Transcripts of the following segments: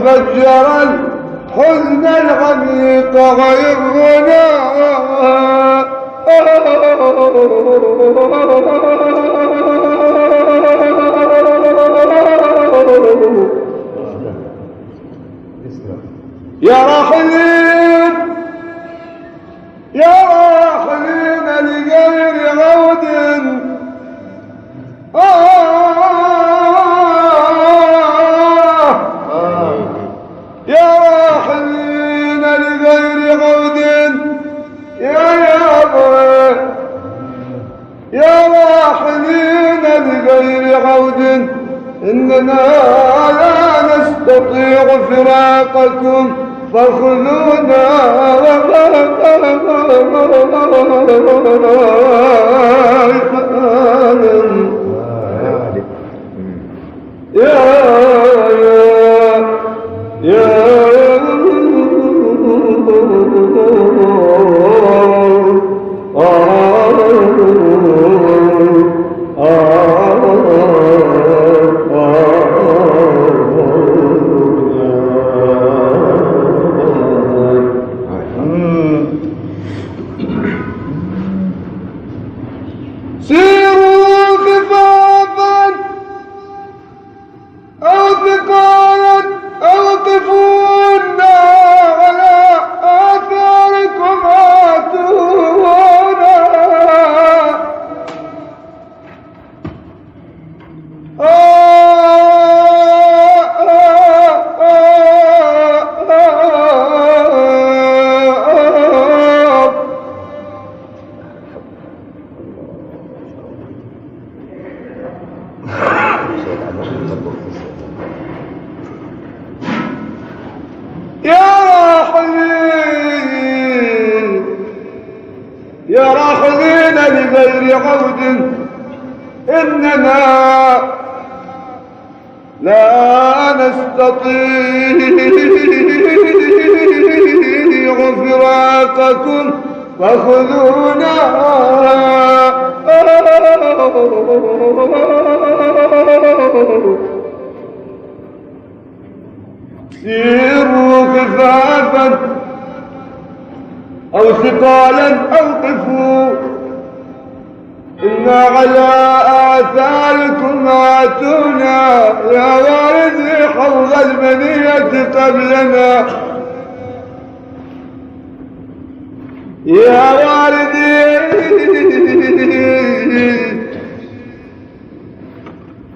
فجر الحزن العميق غيرنا يا راحلين يا راحلين لغير عود يا راحلين لغير عود يا راحلين لغير عود إننا لا نستطيع فراقكم فخذونا يا راحلين لغير عود إننا لا نستطيع فراقكم فخذونا سيروا كفافا أو ثقالا أو قفوا إنا على آثاركم آتونا يا واردي حوض المنية قبلنا يا واردي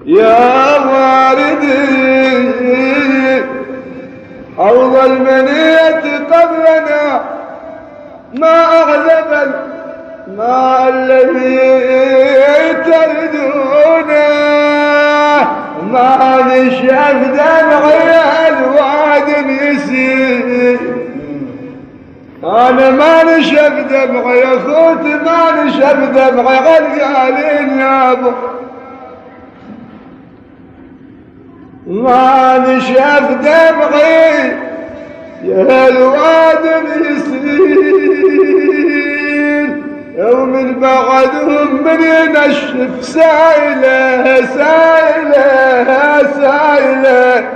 يا واردي حوض المنية قبلنا ما أغلب الماء الذي تردونه ما نشف دمعي الواد يسير أنا ما نشف دمعي يا أخوتي ما نشف دمعي غلقالين يا أبو ما نشف دمعي يا الواد يسير ومن بعدهم من ينشف سايله سايله سايله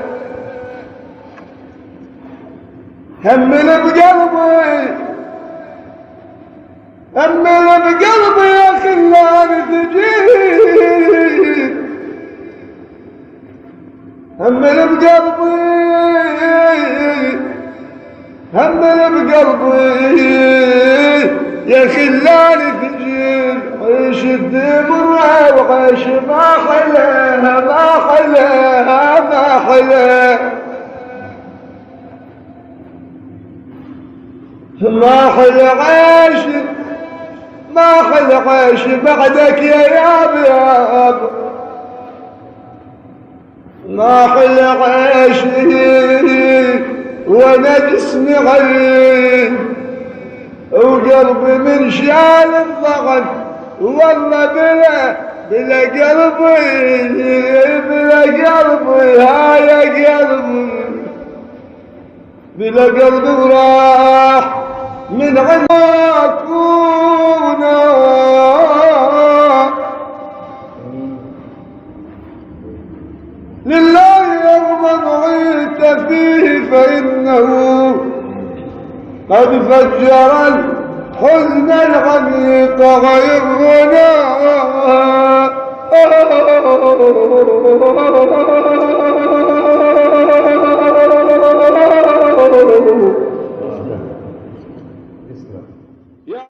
همل بقلبي همل بقلبي يا خلاني تجيب همل بقلبي همل بقلبي يا خلاني تجيب عيش الدمرة وعيش ما حلاها ما حلاها ما حلاها ما حلا عيش ما حلا عيش بعدك يا ياب ما حلا عيش وانا جسمي غريب وقلبي من شال الضغط والله بلا قلبي بلا قلبي هاي قلبي بلا قلبي وراح من عندكونا لله يوم عيت فيه فإنه قد فجر الحزن الغميق غيرنا